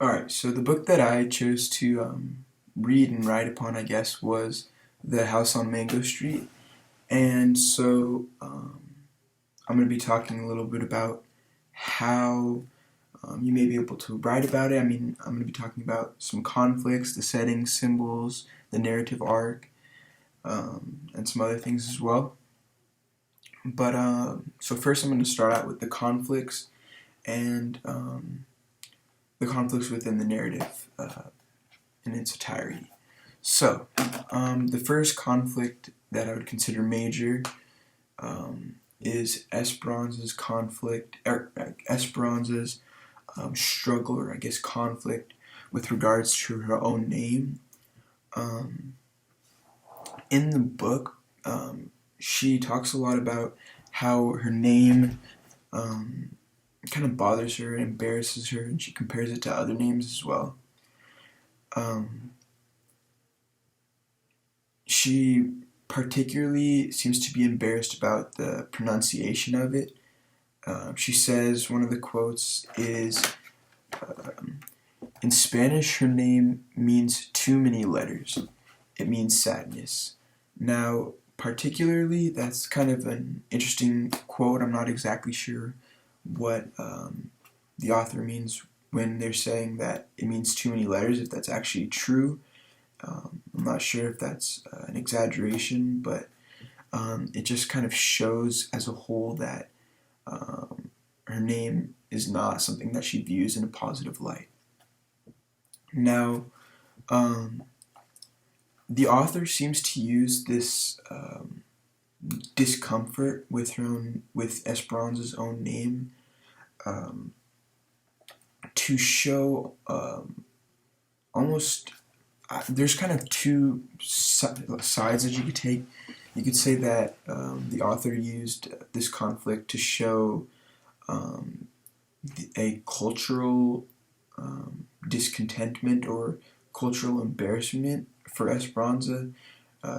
Alright, so the book that I chose to read and write upon, I guess, was The House on Mango Street. And so I'm going to be talking a little bit about how you may be able to write about it. I mean, I'm going to be talking about some conflicts, the settings, symbols, the narrative arc, and some other things as well. But so first I'm going to start out with the conflicts and the conflicts within the narrative in its entirety. So, the first conflict that I would consider major is Esperanza's conflict, or Esperanza's struggle, or I guess conflict, with regards to her own name. Um, in the book, she talks a lot about how her name kind of bothers her and embarrasses her, and she compares it to other names as well. She particularly seems to be embarrassed about the pronunciation of it. She says one of the quotes is, in Spanish, her name means too many letters. It means sadness. Now, particularly, that's kind of an interesting quote. I'm not exactly sure what the author means when they're saying that it means too many letters, if that's actually true. I'm not sure if that's an exaggeration, but it just kind of shows as a whole that her name is not something that she views in a positive light. Now, the author seems to use this discomfort with Esperanza's own name to show almost there's kind of two sides that you could take. You could say that the author used this conflict to show a cultural discontentment or cultural embarrassment for Esperanza.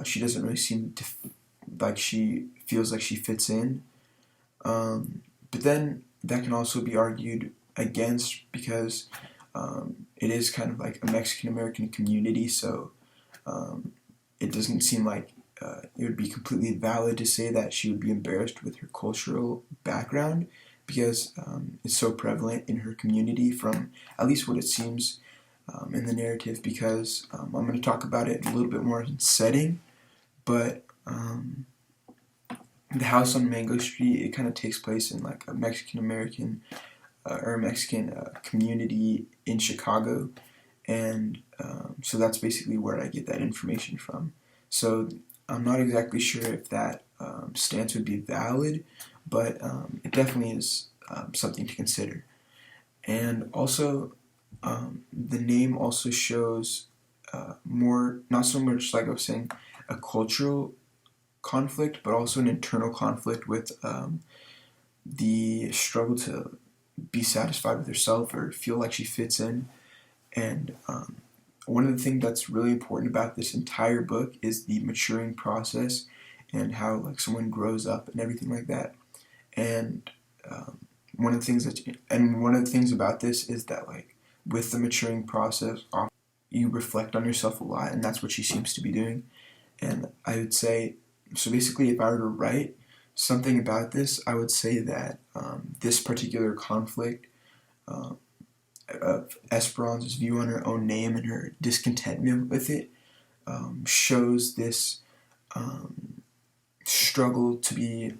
She doesn't really seem to like she feels like she fits in. But then that can also be argued against because it is kind of like a Mexican American community, so it doesn't seem like it would be completely valid to say that she would be embarrassed with her cultural background because it's so prevalent in her community from at least what it seems in the narrative, because I'm going to talk about it a little bit more in setting, but the house on Mango Street, it kind of takes place in like a Mexican American or a Mexican community in Chicago, and so that's basically where I get that information from. So I'm not exactly sure if that stance would be valid, but it definitely is something to consider. And also, the name also shows more, not so much like I was saying, a cultural conflict, but also an internal conflict with the struggle to be satisfied with herself or feel like she fits in. And one of the things that's really important about this entire book is the maturing process and how like someone grows up and everything like that. And one of the things about this is that like with the maturing process, you reflect on yourself a lot, and that's what she seems to be doing. And I would say, so basically, if I were to write something about this, I would say that this particular conflict of Esperanza's view on her own name and her discontentment with it shows this struggle to be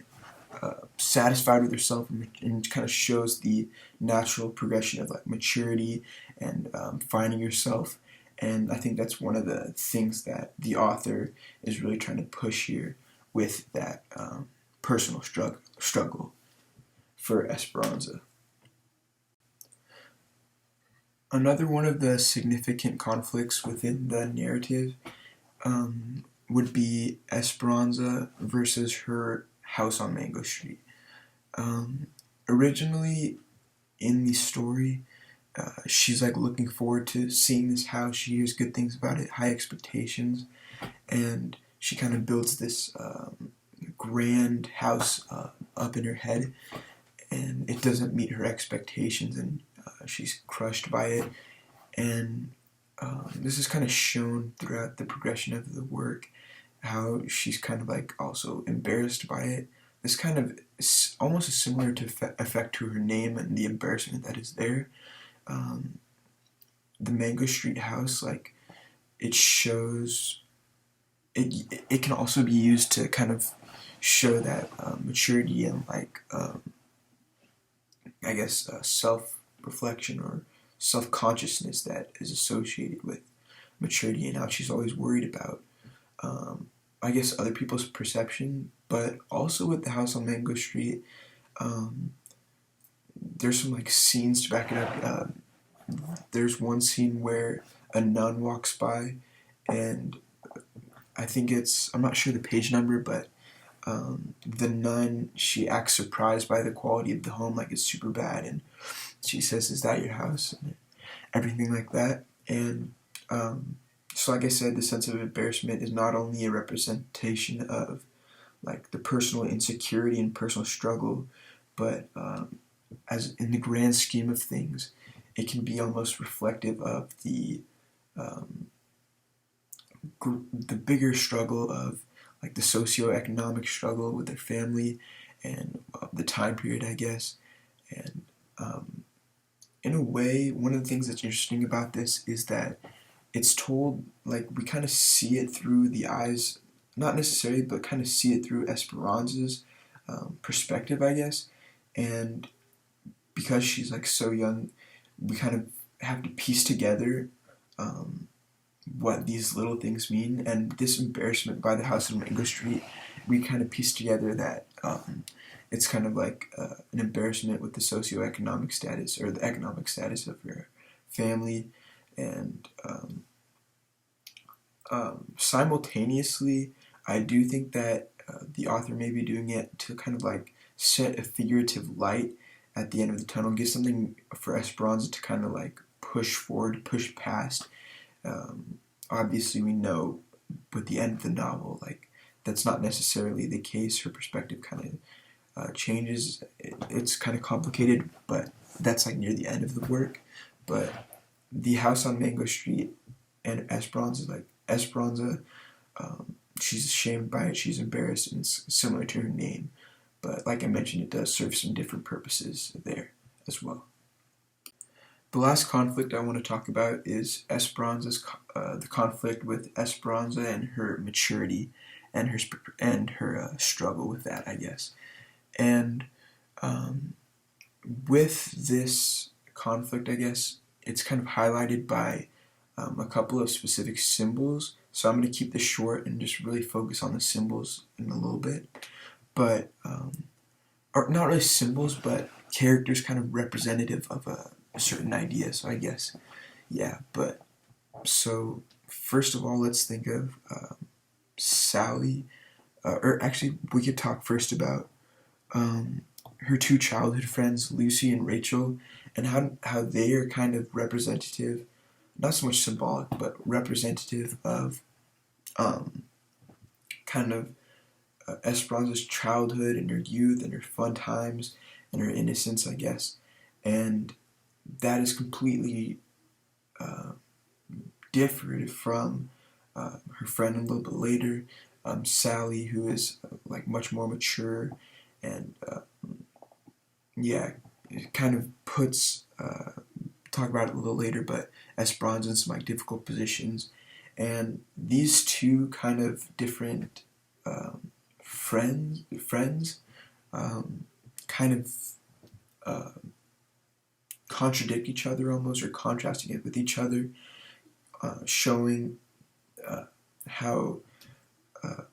satisfied with herself, and kind of shows the natural progression of like maturity and finding yourself. And I think that's one of the things that the author is really trying to push here with that personal struggle for Esperanza. Another one of the significant conflicts within the narrative would be Esperanza versus her house on Mango Street. Originally, in the story, she's like looking forward to seeing this house. She hears good things about it, high expectations, and she kind of builds this grand house up in her head, and it doesn't meet her expectations, and she's crushed by it. And this is kind of shown throughout the progression of the work, how she's kind of like also embarrassed by it. This kind of almost is similar to effect to her name and the embarrassment that is there. Um, the Mango Street house, like, it shows it can also be used to kind of show that maturity and like I guess self-reflection or self-consciousness that is associated with maturity, and how she's always worried about I guess other people's perception. But also with the house on Mango Street, um, there's some like scenes to back it up. There's one scene where a nun walks by, and I think I'm not sure the page number, but the nun, she acts surprised by the quality of the home, like it's super bad, and she says, "Is that your house?" and everything like that. And so, like I said, the sense of embarrassment is not only a representation of like the personal insecurity and personal struggle, but as in the grand scheme of things, it can be almost reflective of um, the bigger struggle of like the socioeconomic struggle with their family and the time period, I guess. And um, in a way, one of the things that's interesting about this is that it's told like we kind of see it through the eyes, not necessarily, but kind of see it through Esperanza's perspective, I guess. And because she's like so young, we kind of have to piece together um, what these little things mean. And this embarrassment by the house on Mango Street, we kind of piece together that it's kind of like an embarrassment with the socioeconomic status or the economic status of your family. And simultaneously, I do think that the author may be doing it to kind of like set a figurative light at the end of the tunnel, give something for Esperanza to kind of like push forward, push past. Obviously, we know with the end of the novel, like that's not necessarily the case. Her perspective kind of changes. It's kind of complicated, but that's like near the end of the work. But the house on Mango Street and Esperanza, she's ashamed by it, she's embarrassed, and it's similar to her name. But like I mentioned, it does serve some different purposes there as well. The last conflict I want to talk about is the conflict with Esperanza and her maturity and her struggle with that, I guess. And um, with this conflict, I guess it's kind of highlighted by a couple of specific symbols. So I'm going to keep this short and just really focus on the symbols in a little bit. But or not really symbols, but characters kind of representative of a certain idea. So I guess, yeah. But so first of all, let's think of Sally. Or actually, we could talk first about her two childhood friends, Lucy and Rachel, and how they are kind of representative, not so much symbolic, but representative of um, kind of Esperanza's childhood and her youth and her fun times and her innocence, I guess. And that is completely uh, different from her friend a little bit later, Sally, who is like much more mature and yeah, it kind of puts talk about it a little later, but Esperanza in some like difficult positions, and these two kind of different friends kind of uh, contradict each other almost, or contrasting it with each other, showing how uh,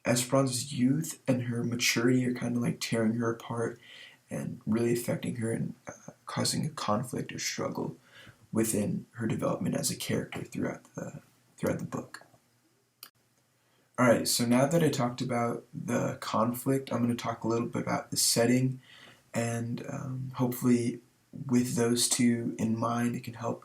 Esperanza's youth and her maturity are kind of like tearing her apart and really affecting her and causing a conflict or struggle within her development as a character throughout the book. All right, so now that I talked about the conflict, I'm going to talk a little bit about the setting, and hopefully, with those two in mind, it can help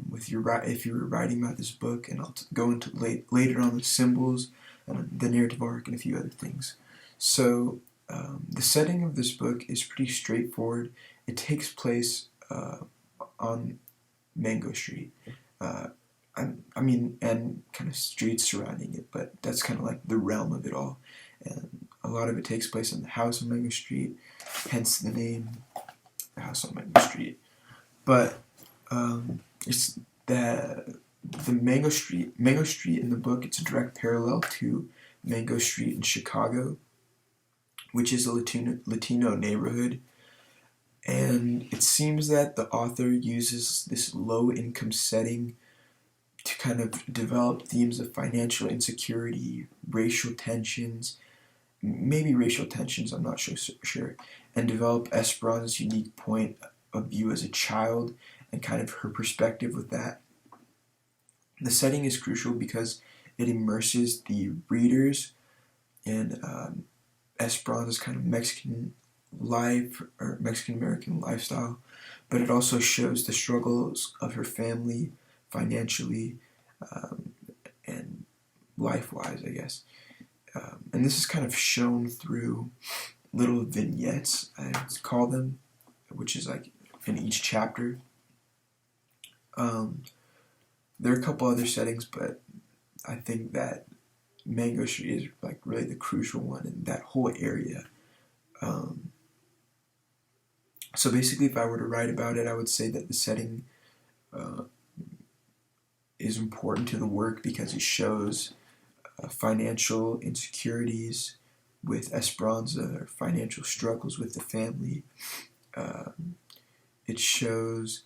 with your if you were writing about this book. And I'll go into later on the symbols and the narrative arc and a few other things. So the setting of this book is pretty straightforward. It takes place on Mango Street. I mean, and kind of streets surrounding it, but that's kind of like the realm of it all. And a lot of it takes place in the house on Mango Street, hence the name, the house on Mango Street. But it's the Mango Street in the book. It's a direct parallel to Mango Street in Chicago, which is a Latino neighborhood. And it seems that the author uses this low-income setting to kind of develop themes of financial insecurity, racial tensions, maybe racial tensions, I'm not sure, and develop Esperanza's unique point of view as a child and kind of her perspective with that. The setting is crucial because it immerses the readers in Esperanza's kind of Mexican life or Mexican American lifestyle, but it also shows the struggles of her family financially and life-wise, I guess. And this is kind of shown through little vignettes, I call them, which is like in each chapter. There are a couple other settings, but I think that Mango Street is like really the crucial one in that whole area. So basically, if I were to write about it, I would say that the setting is important to the work because it shows financial insecurities with Esperanza, or financial struggles with the family. It shows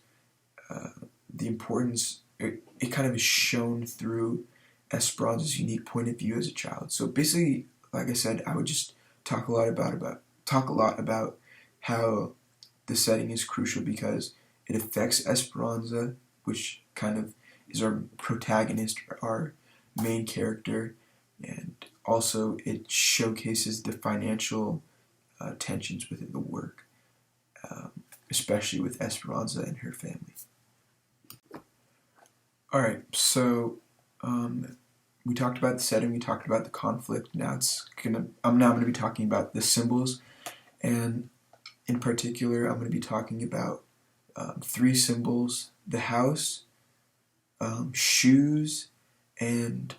the importance, it kind of is shown through Esperanza's unique point of view as a child. So basically, like I said, I would just talk a lot about how the setting is crucial because it affects Esperanza, which kind of is our protagonist, our main character, and also it showcases the financial tensions within the work, especially with Esperanza and her family. Alright, so we talked about the setting, we talked about the conflict. I'm now going to be talking about the symbols, and in particular, I'm going to be talking about 3 symbols: the house, shoes, and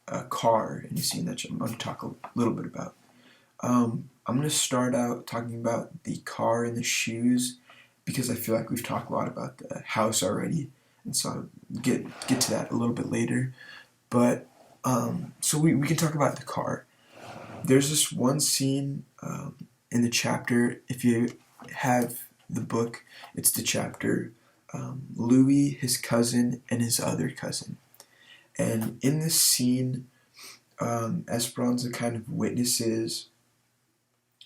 a car in the scene that I'm going to talk a little bit about. I'm going to start out talking about the car and the shoes because I feel like we've talked a lot about the house already, and so I'll get to that a little bit later. But so we can talk about the car. There's this one scene in the chapter. If you have the book, it's the chapter Louis, his cousin, and his other cousin. And in this scene, Esperanza kind of witnesses,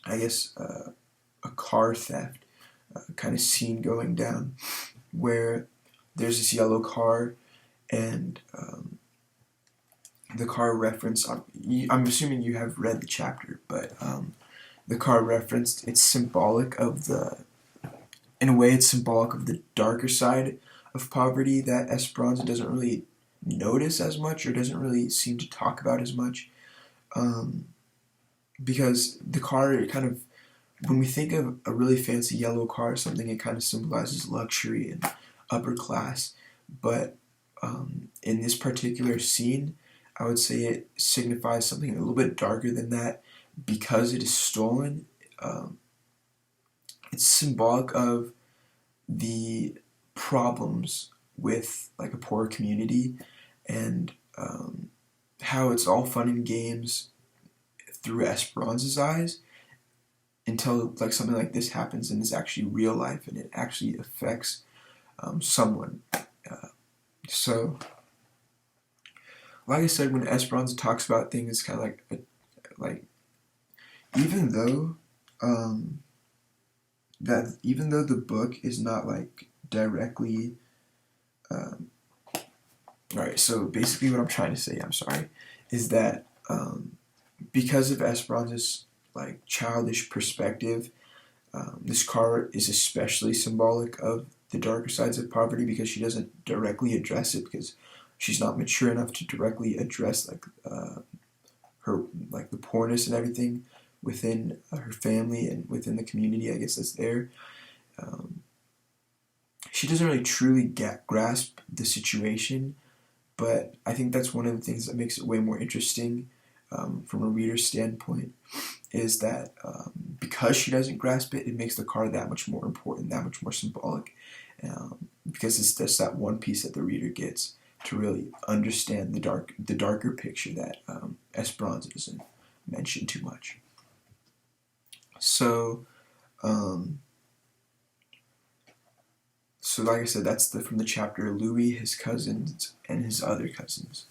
I guess, a car theft kind of scene going down, where there's this yellow car, and the car reference, I'm assuming you have read the chapter, but the car referenced, it's symbolic of in a way it's symbolic of the darker side of poverty that Esperanza doesn't really notice as much, or doesn't really seem to talk about as much, because the car, it kind of, when we think of a really fancy yellow car or something, it kind of symbolizes luxury and upper class, but in this particular scene, I would say it signifies something a little bit darker than that because it is stolen. It's symbolic of the problems with like a poor community, and how it's all fun and games through Esperanza's eyes until like something like this happens and it's actually real life and it actually affects someone. So like I said, when Esperanza talks about things, it's kind of like even though the book is not like directly alright, so basically what I'm trying to say, I'm sorry, is that because of Esperanza's like childish perspective, this car is especially symbolic of the darker sides of poverty because she doesn't directly address it, because she's not mature enough to directly address like her, like the poorness and everything within her family and within the community, I guess, that's there. she doesn't really truly grasp the situation, but I think that's one of the things that makes it way more interesting from a reader's standpoint, is that because she doesn't grasp it, it makes the card that much more important, that much more symbolic, because it's just that one piece that the reader gets to really understand the darker picture that Esperanza doesn't mention too much. So, so like I said, that's from the chapter Louis, his cousins, and his other cousins.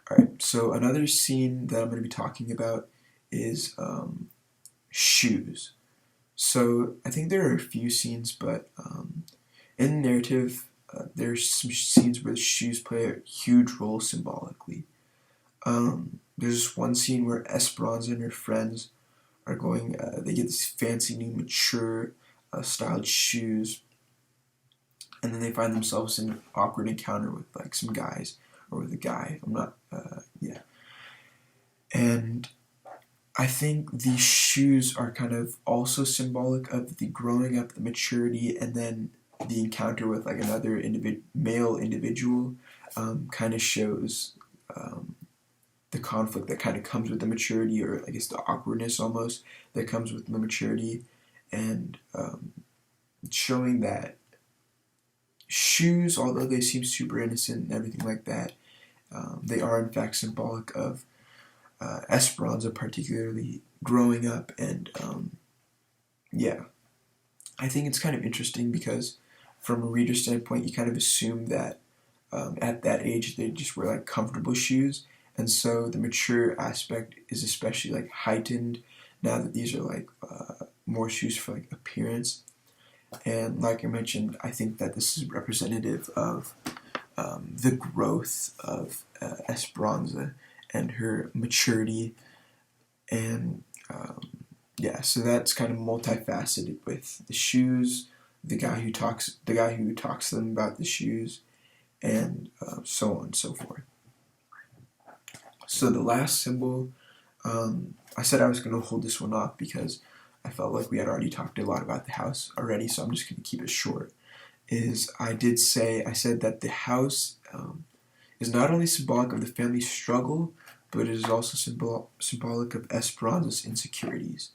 Alright, so another scene that I'm going to be talking about is shoes. So I think there are a few scenes, but in the narrative, there's some scenes where the shoes play a huge role symbolically. There's one scene where Esperanza and her friends are going, they get this fancy new mature styled shoes, and then they find themselves in an awkward encounter with like some guys, or with a guy, I'm not, and I think these shoes are kind of also symbolic of the growing up, the maturity, and then the encounter with like another male individual kind of shows the conflict that kind of comes with the maturity, or I guess the awkwardness almost that comes with the maturity, and showing that shoes, although they seem super innocent and everything like that, they are in fact symbolic of Esperanza particularly growing up, and yeah, I think it's kind of interesting because from a reader standpoint, you kind of assume that at that age they just wear like comfortable shoes, and so the mature aspect is especially like heightened now that these are like more shoes for like appearance. And like I mentioned, I think that this is representative of the growth of Esperanza and her maturity, and yeah, so that's kind of multifaceted with the shoes, the guy who talks to them about the shoes, and so on and so forth. So the last symbol, I said I was going to hold this one off because I felt like we had already talked a lot about the house already, so I'm just going to keep it short. I said that the house is not only symbolic of the family's struggle, but it is also symbolic of Esperanza's insecurities.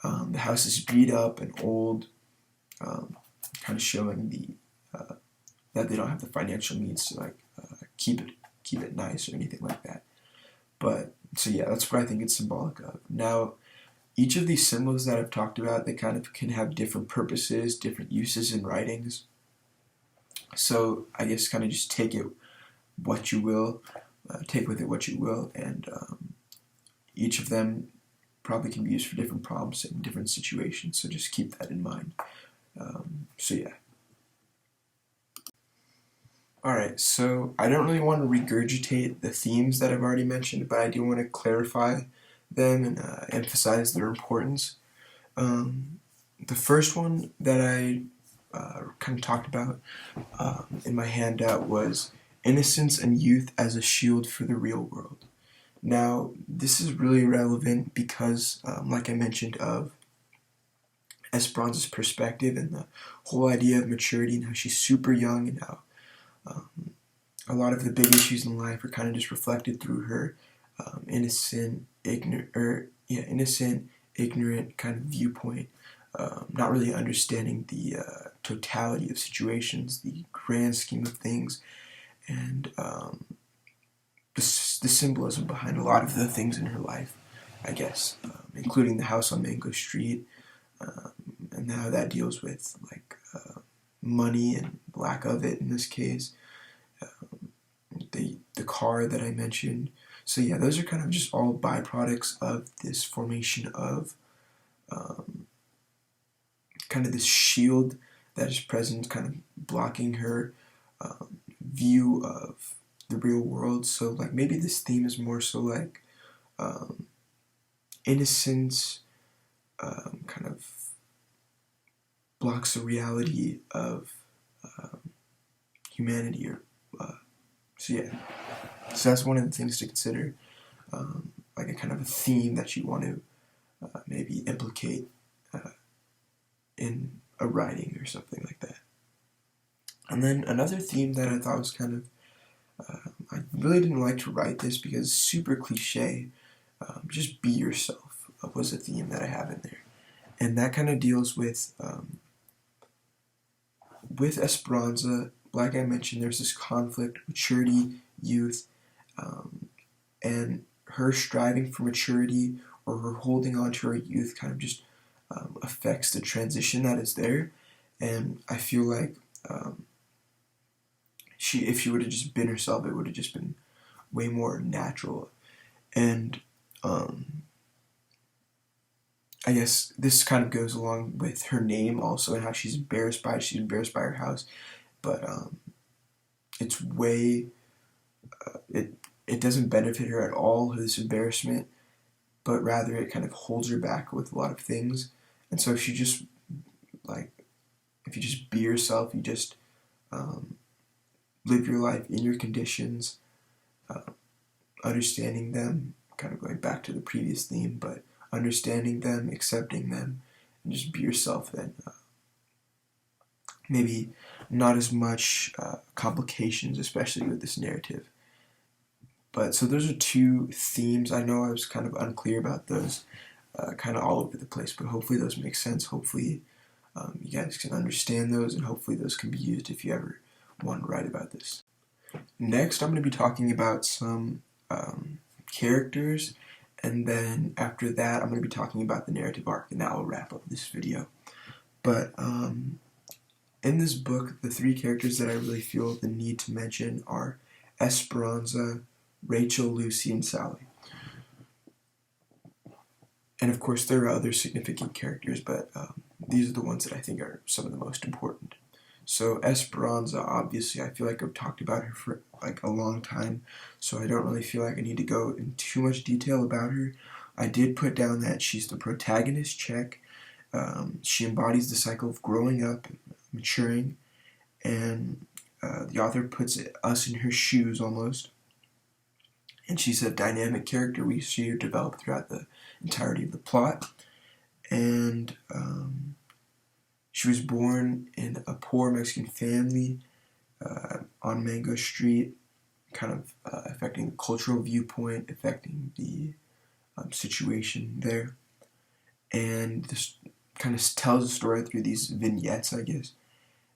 The house is beat up and old, kind of showing that they don't have the financial means to like keep it nice or anything like that. But so yeah, that's what I think it's symbolic of. Now, each of these symbols that I've talked about, they kind of can have different purposes, different uses in writings. So I guess kind of just take it what you will, take with it what you will, and each of them probably can be used for different problems in different situations, so just keep that in mind. So yeah. Alright, so I don't really want to regurgitate the themes that I've already mentioned, but I do want to clarify them and emphasize their importance. The first one that I kind of talked about in my handout was innocence and youth as a shield for the real world. Now, this is really relevant because, like I mentioned, of Esperanza's perspective and the whole idea of maturity and how she's super young, and how a lot of the big issues in life are kind of just reflected through her innocent, ignorant kind of viewpoint, not really understanding the totality of situations, the grand scheme of things, and the symbolism behind a lot of the things in her life, I guess, including the house on Mango Street, and how that deals with like money and lack of it in this case, the car that I mentioned. So yeah, those are kind of just all byproducts of this formation of kind of this shield that is present, kind of blocking her view of the real world. So like maybe this theme is more so like innocence kind of blocks the reality of humanity, or so yeah. So that's one of the things to consider, like a kind of a theme that you want to maybe implicate in a writing or something like that. And then another theme that I thought was kind of, I really didn't like to write this because it's super cliche, just be yourself was a theme that I have in there. And that kind of deals with Esperanza. Like I mentioned, there's this conflict, maturity, youth, and her striving for maturity or her holding on to her youth kind of just affects the transition that is there. And I feel like if she would have just been herself, it would have just been way more natural. And I guess this kind of goes along with her name also, and how she's embarrassed by it. She's embarrassed by her house, but it's way it doesn't benefit her at all, this embarrassment, but rather it kind of holds her back with a lot of things. And so if you just be yourself, you just live your life in your conditions, understanding them, kind of going back to the previous theme, but understanding them, accepting them, and just be yourself, then maybe not as much complications, especially with this narrative. But so those are two themes. I know I was kind of unclear about those, kind of all over the place, but hopefully those make sense. Hopefully you guys can understand those, and hopefully those can be used if you ever want to write about this. Next, I'm going to be talking about some characters, and then after that, I'm going to be talking about the narrative arc, and that will wrap up this video. But in this book, the three characters that I really feel the need to mention are Esperanza, Rachel, Lucy, and Sally. And of course, there are other significant characters, but these are the ones that I think are some of the most important. So Esperanza, obviously, I feel like I've talked about her for like a long time, so I don't really feel like I need to go in too much detail about her. I did put down that she's the protagonist, check. She embodies the cycle of growing up and maturing, and the author puts us in her shoes almost. And she's a dynamic character. We see her develop throughout the entirety of the plot. And she was born in a poor Mexican family on Mango Street, kind of affecting the cultural viewpoint, affecting the situation there. And this kind of tells a story through these vignettes, I guess,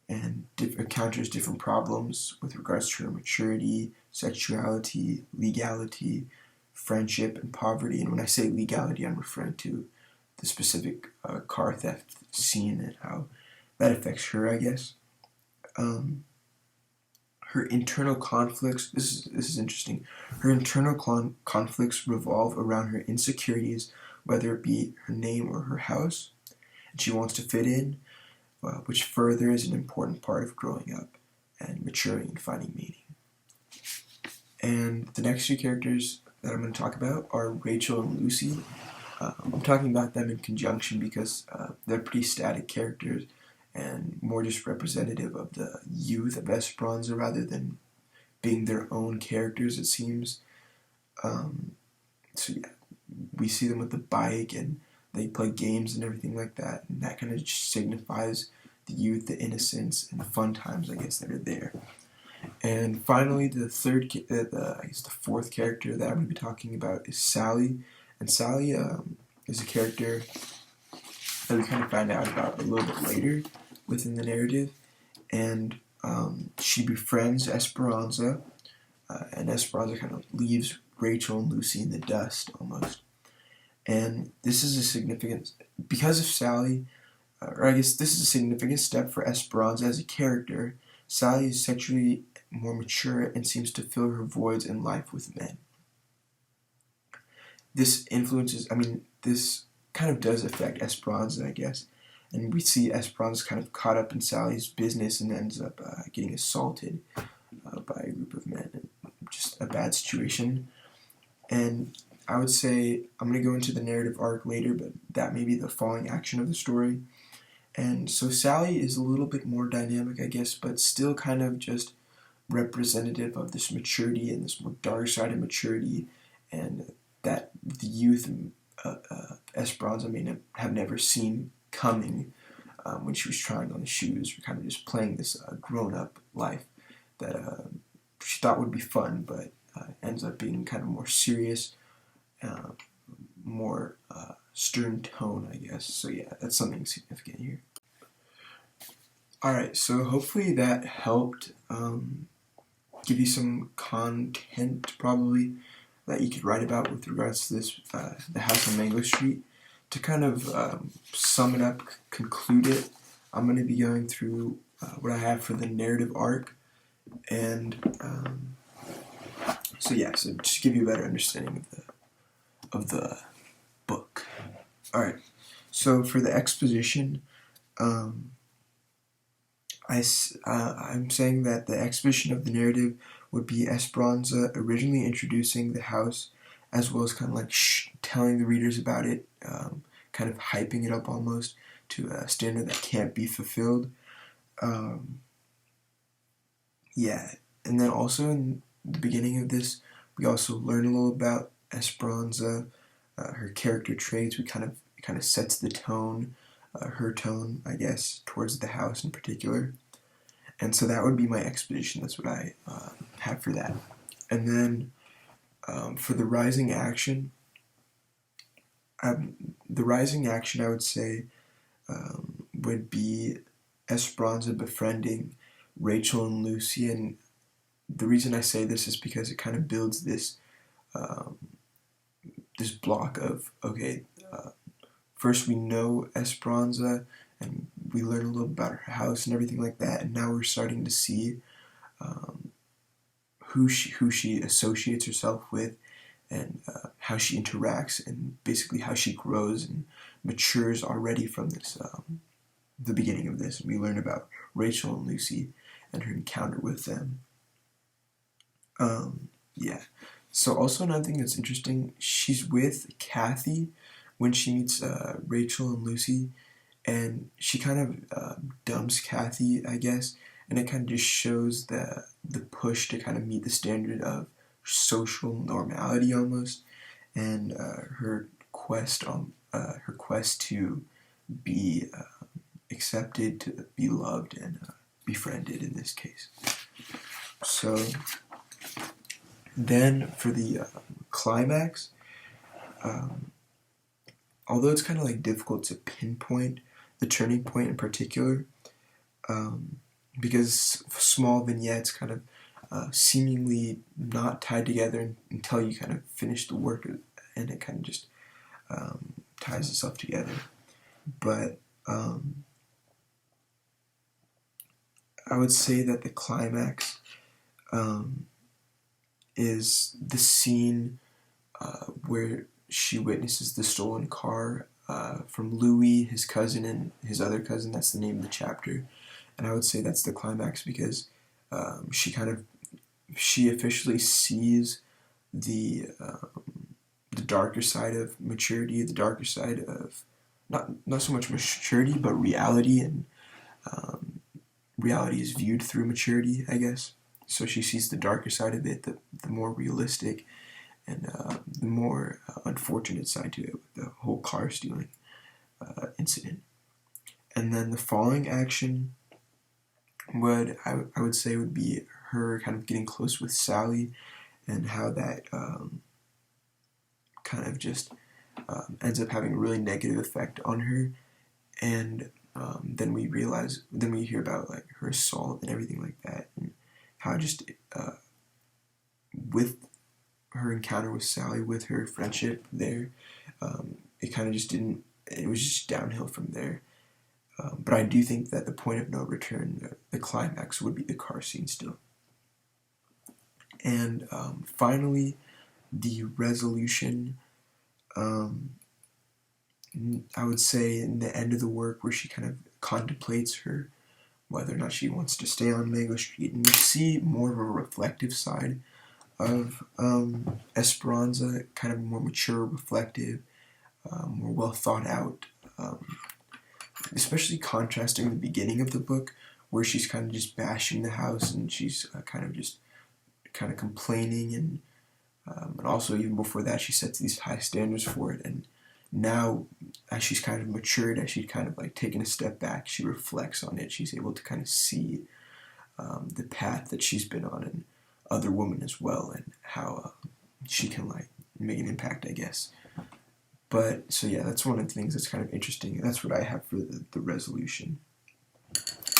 and encounters different problems with regards to her maturity, sexuality, legality, friendship, and poverty. And when I say legality, I'm referring to the specific car theft scene and how that affects her, I guess. Her internal conflicts, this is interesting. Her internal conflicts revolve around her insecurities, whether it be her name or her house. And she wants to fit in, which further is an important part of growing up and maturing and finding meaning. And the next two characters that I'm going to talk about are Rachel and Lucy. I'm talking about them in conjunction because they're pretty static characters and more just representative of the youth of Esperanza rather than being their own characters, it seems. So yeah, we see them with the bike and they play games and everything like that, and that kind of just signifies the youth, the innocence, and the fun times, I guess, that are there. And finally, the fourth character that I'm going to be talking about is Sally. And Sally is a character that we kind of find out about a little bit later within the narrative. And she befriends Esperanza, and Esperanza kind of leaves Rachel and Lucy in the dust almost. And this is a significant, because of Sally, or I guess this is a significant step for Esperanza as a character. Sally is sexually more mature and seems to fill her voids in life with men. This this kind of does affect Esperanza, I guess. And we see Esperanza kind of caught up in Sally's business and ends up getting assaulted by a group of men. And just a bad situation. And I would say, I'm going to go into the narrative arc later, but that may be the falling action of the story. And so Sally is a little bit more dynamic, I guess, but still kind of just representative of this maturity and this more dark side of maturity, and that the youth Esperanza may have never seen coming. when she was trying on the shoes, or kind of just playing this grown-up life that she thought would be fun, but ends up being kind of more serious, more stern tone, I guess. So yeah, that's something significant here. Alright, so hopefully that helped give you some content, probably, that you could write about with regards to this, the house on Mango Street. To kind of sum it up, conclude it, I'm going to be going through what I have for the narrative arc, and so yeah, so just to give you a better understanding of the book. Alright, so for the exposition, I'm saying that the exposition of the narrative would be Esperanza originally introducing the house, as well as kind of like telling the readers about it, kind of hyping it up almost to a standard that can't be fulfilled. Yeah, and then also in the beginning of this, we also learn a little about Esperanza, her character traits. We kind of sets the tone, her tone, I guess, towards the house in particular. And so that would be my exposition. That's what I have for that. And then for the rising action, I would say would be Esperanza befriending Rachel and Lucy. And the reason I say this is because it kind of builds this this block of, okay, first we know Esperanza, and we learn a little about her house and everything like that, and now we're starting to see who she associates herself with, and how she interacts, and basically how she grows and matures already from this the beginning of this. And we learn about Rachel and Lucy and her encounter with them. Yeah. So also another thing that's interesting, she's with Kathy when she meets Rachel and Lucy, and she kind of dumps Kathy, I guess, and it kind of just shows the push to kind of meet the standard of social normality almost, and her quest to be accepted, to be loved, and befriended in this case. So then for the climax, although it's kind of like difficult to pinpoint the turning point in particular, because small vignettes kind of seemingly not tied together until you kind of finish the work, and it kind of just ties itself together. But I would say that the climax is the scene where she witnesses the stolen car from Louis, his cousin, and his other cousin. That's the name of the chapter. And I would say that's the climax because she officially sees the darker side of maturity, the darker side of not so much maturity, but reality, and reality is viewed through maturity, I guess. So she sees the darker side of it, the more realistic and the more unfortunate side to it, with the whole car stealing incident. And then the following action I would say would be her kind of getting close with Sally, and how that kind of just ends up having a really negative effect on her. And then we hear about like her assault and everything like that, and how just with her encounter with Sally, with her friendship there, it kind of just didn't, it was just downhill from there. But I do think that the point of no return, the climax, would be the car scene still. And finally, the resolution, I would say in the end of the work, where she kind of contemplates whether or not she wants to stay on Mango Street, and you see more of a reflective side of Esperanza, kind of more mature, reflective, more well thought out, especially contrasting the beginning of the book, where she's kind of just bashing the house, and she's kind of complaining, and also even before that she sets these high standards for it, and now, as she's kind of matured, as she's kind of like taken a step back, she reflects on it. She's able to kind of see the path that she's been on in other women as well, and how she can like make an impact, I guess. But so yeah, that's one of the things that's kind of interesting. That's what I have for the resolution.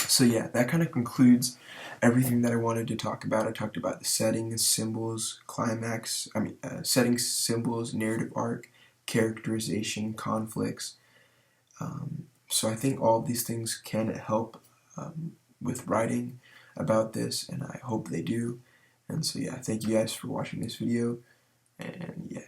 So yeah, that kind of concludes everything that I wanted to talk about. I talked about the settings, symbols, climax, settings, symbols, narrative arc, characterization, conflicts. So I think all of these things can help with writing about this, and I hope they do. And so yeah, thank you guys for watching this video, and yeah.